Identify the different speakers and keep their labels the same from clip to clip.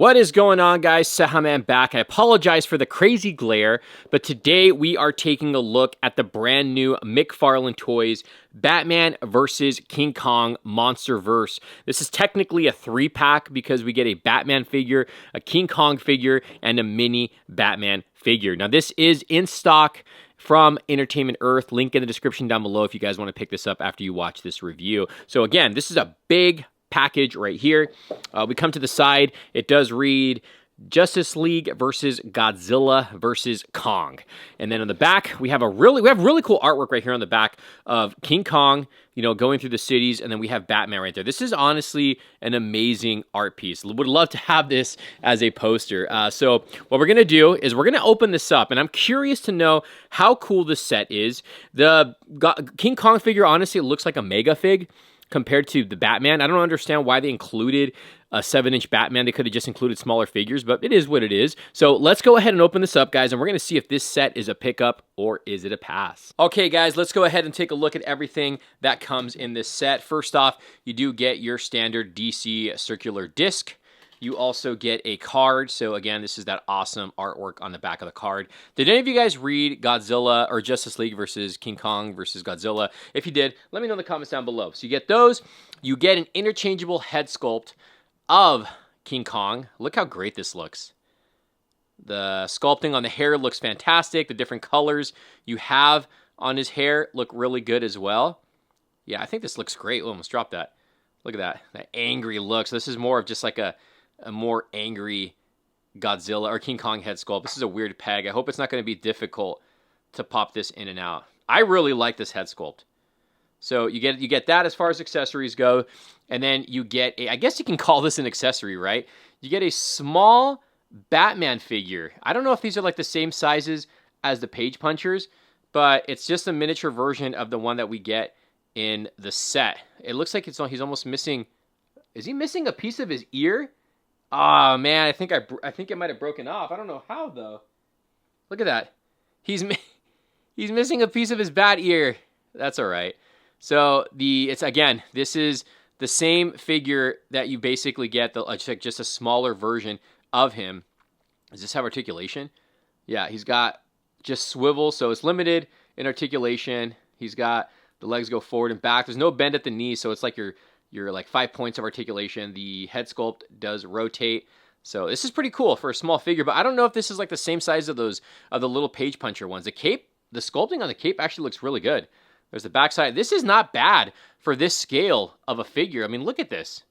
Speaker 1: What is going on, guys? Cejaman back. I apologize for the crazy glare, but today we are taking a look at the brand new Mcfarlane Toys Batman versus King Kong Monsterverse. This is technically a 3-pack because we get a Batman figure, a King Kong figure, and a mini Batman figure. Now, this is in stock from Entertainment Earth. Link in the description down below if you guys want to pick this up after you watch this review. So again, this is a big package right here. We come to the side. It does read Justice League versus Godzilla versus Kong. And then on the back, we have really cool artwork right here on the back of King Kong, you know, going through the cities, and then we have Batman right there. This is honestly an amazing art piece. Would love to have this as a poster. So what we're gonna do is we're gonna open this up, and I'm curious to know how cool this set is. The King Kong figure honestly looks like a mega fig compared to the Batman. I don't understand why they included a 7-inch Batman. They could have just included smaller figures, but it is what it is. So let's go ahead and open this up, guys, and we're going to see if this set is a pickup or is it a pass. Okay, guys, let's go ahead and take a look at everything that comes in this set. First off, you do get your standard DC circular disc. You also get a card. So again, this is that awesome artwork on the back of the card. Did any of you guys read Godzilla or Justice League versus King Kong versus Godzilla? If you did, let me know in the comments down below. So you get those. You get an interchangeable head sculpt of King Kong. Look how great this looks. The sculpting on the hair looks fantastic. The different colors you have on his hair look really good as well. Yeah, I think this looks great. Oh, almost dropped that. Look at that angry look. So this is more of just like a more angry Godzilla or King Kong head sculpt. This is a weird peg. I hope it's not going to be difficult to pop this in and out. I really like this head sculpt. So you get that as far as accessories go, and then you get I guess you can call this an accessory, right? You get a small Batman figure. I don't know if these are like the same sizes as the Page Punchers, but it's just a miniature version of the one that we get in the set. It looks like he's almost missing. Is he missing a piece of his ear? Oh man, I think it might have broken off. I don't know how though. Look at that. He's missing a piece of his bat ear. That's all right. So this is the same figure that you basically get, just a smaller version of him. Does this have articulation? Yeah, he's got just swivel, so it's limited in articulation. He's got the legs go forward and back. There's no bend at the knees, so it's like you're like 5 points of articulation. The head sculpt does rotate. So this is pretty cool for a small figure, but I don't know if this is like the same size of the little Page Puncher ones. The sculpting on the cape actually looks really good. There's the backside. This is not bad for this scale of a figure. I mean, look at this.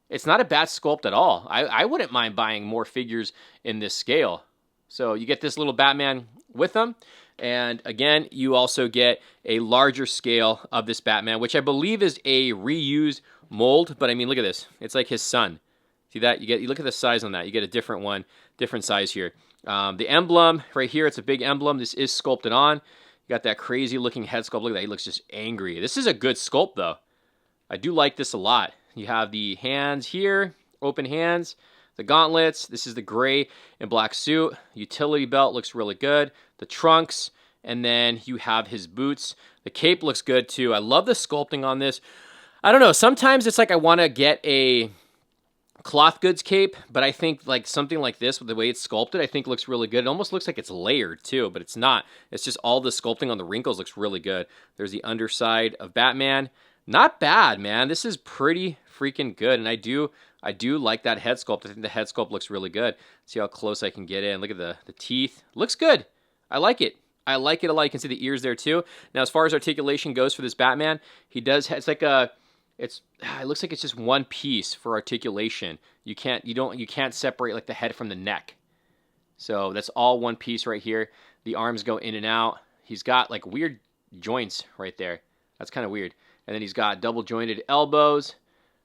Speaker 1: It's not a bad sculpt at all. I wouldn't mind buying more figures in this scale. So you get this little Batman with them. And again, you also get a larger scale of this Batman, which I believe is a reused mold. But I mean, look at this. It's like his son. See that? You look at the size on that. You get a different one, different size here. The emblem right here, it's a big emblem. This is sculpted on. You got that crazy looking head sculpt. Look at that. He looks just angry. This is a good sculpt though. I do like this a lot. You have the hands here, open hands, the gauntlets. This is the gray and black suit. Utility belt looks really good. The trunks, and then you have his boots. The cape looks good too. I love the sculpting on this. I don't know. Sometimes it's like I want to get a cloth goods cape, but I think like something like this with the way it's sculpted, I think looks really good. It almost looks like it's layered too, but it's not. It's just all the sculpting on the wrinkles looks really good. There's the underside of Batman. Not bad, man. This is pretty freaking good, and I do like that head sculpt. I think the head sculpt looks really good. See how close I can get in. Look at the teeth. Looks good. I like it. I like it a lot. You can see the ears there too. Now, as far as articulation goes for this Batman, he does. It's like it looks like it's just one piece for articulation. You can't separate like the head from the neck. So that's all one piece right here. The arms go in and out. He's got like weird joints right there. That's kind of weird. And then he's got double jointed elbows.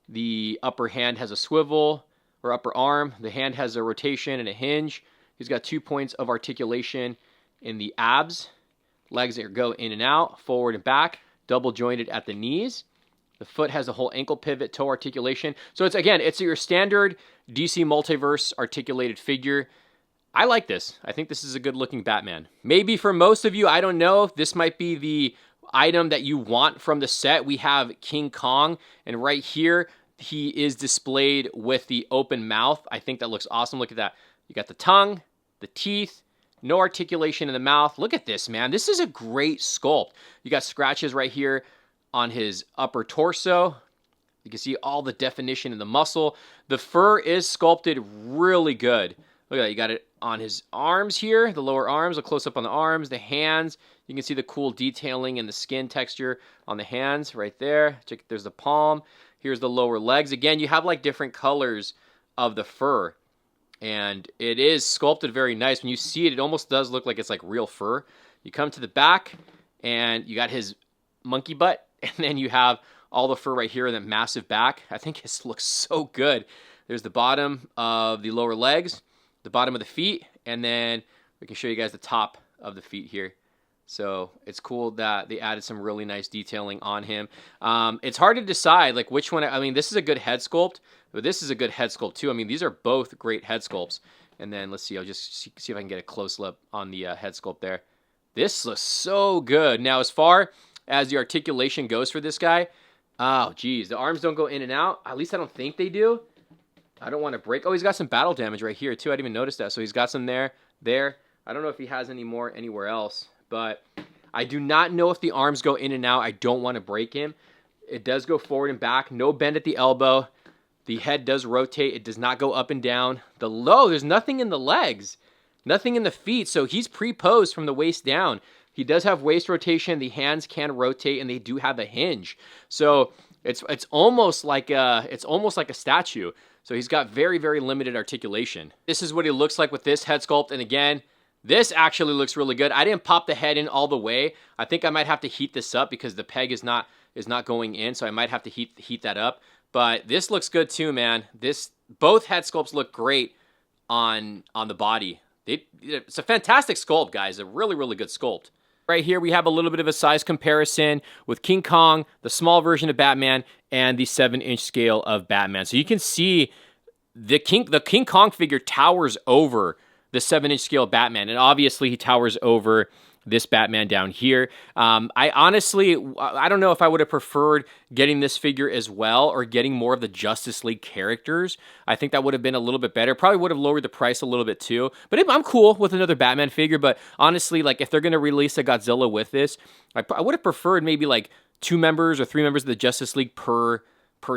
Speaker 1: The upper hand has a swivel, or upper arm. The hand has a rotation and a hinge. He's got 2 points of articulation in the abs. Legs that go in and out, forward and back. Double jointed at the knees. The foot has a whole ankle pivot, toe articulation. So it's your standard DC Multiverse articulated figure. I like this. I think this is a good looking Batman. Maybe for most of you, I don't know, this might be the item that you want from the set. We have King Kong, and right here, he is displayed with the open mouth. I think that looks awesome. Look at that. You got the tongue, the teeth, no articulation in the mouth. Look at this, man. This is a great sculpt. You got scratches right here on his upper torso. You can see all the definition in the muscle. The fur is sculpted really good. Look at that. You got it on his arms here, the lower arms, a close-up on the arms, the hands. You can see the cool detailing and the skin texture on the hands right there. Check, there's the palm. Here's the lower legs. Again, you have like different colors of the fur. And it is sculpted very nice. When you see it, it almost does look like it's like real fur. You come to the back, and you got his monkey butt, and then you have all the fur right here in that massive back. I think this looks so good. There's the bottom of the lower legs, the bottom of the feet, and then we can show you guys the top of the feet here. So it's cool that they added some really nice detailing on him. It's hard to decide like which one. I mean, this is a good head sculpt, but this is a good head sculpt too. I mean, these are both great head sculpts. And then let's see, I'll just see if I can get a close look on the head sculpt there. This looks so good. Now, as far as the articulation goes for this guy, oh, geez, the arms don't go in and out. At least I don't think they do. I don't want to break. Oh, he's got some battle damage right here too. I didn't even notice that. So he's got some there. I don't know if he has any more anywhere else. But I do not know if the arms go in and out. I don't want to break him. It does go forward and back. No bend at the elbow. The head does rotate. It does not go up and down. The low, there's nothing in the legs. Nothing in the feet. So he's pre-posed from the waist down. He does have waist rotation. The hands can rotate, and they do have a hinge. So it's almost like a statue. So he's got very, very limited articulation. This is what he looks like with this head sculpt. And again, this actually looks really good. I didn't pop the head in all the way. I think I might have to heat this up because the peg is not going in, so I might have to heat that up. But this looks good too, man. Both head sculpts look great on the body. It's a fantastic sculpt, guys. A really, really good sculpt. Right here, we have a little bit of a size comparison with King Kong, the small version of Batman, and the 7-inch scale of Batman. So you can see the King Kong figure towers over the 7-inch scale Batman, and obviously he towers over this Batman down here. I honestly, I don't know if I would have preferred getting this figure as well or getting more of the Justice League characters. I think that would have been a little bit better. Probably would have lowered the price a little bit too. But I'm cool with another Batman figure. But honestly, like if they're going to release a Godzilla with this, I would have preferred maybe like 2 members or 3 members of the Justice League per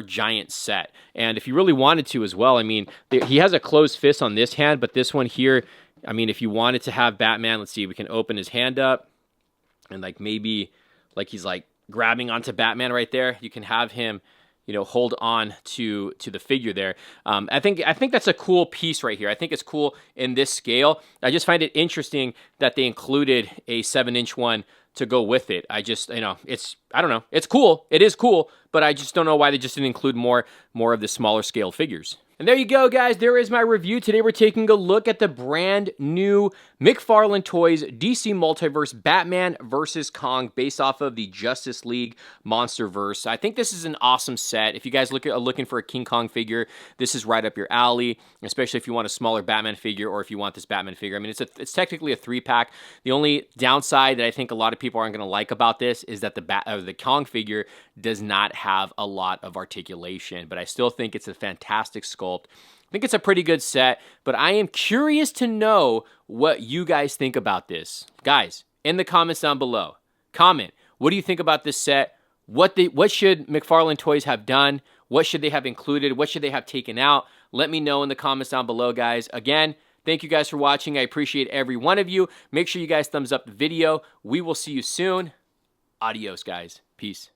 Speaker 1: giant set. And if you really wanted to as well, I mean, he has a closed fist on this hand, but this one here, I mean, if you wanted to have Batman, let's see, we can open his hand up and like maybe like he's like grabbing onto Batman right there. You can have him, you know, hold on to the figure there. I think that's a cool piece right here. I think it's cool in this scale. I just find it interesting that they included a 7-inch one to go with it. I just, you know, I don't know. It's cool. It is cool, but I just don't know why they just didn't include more of the smaller scale figures. And there you go, guys. There is my review. Today we're taking a look at the brand new Mcfarlane Toys DC Multiverse Batman vs. Kong based off of the Justice League Monsterverse. I think this is an awesome set. If you guys are looking for a King Kong figure, this is right up your alley, especially if you want a smaller Batman figure or if you want this Batman figure. I mean, it's technically a 3-pack. The only downside that I think a lot of people aren't going to like about this is that the Kong figure does not have a lot of articulation, but I still think it's a fantastic sculpt. I think it's a pretty good set, but I am curious to know what you guys think about this. Guys, in the comments down below, comment, what do you think about this set? What should Mcfarlane Toys have done? What should they have included? What should they have taken out? Let me know in the comments down below, guys. Again, thank you guys for watching. I appreciate every one of you. Make sure you guys thumbs up the video. We will see you soon. Adios, guys. Peace.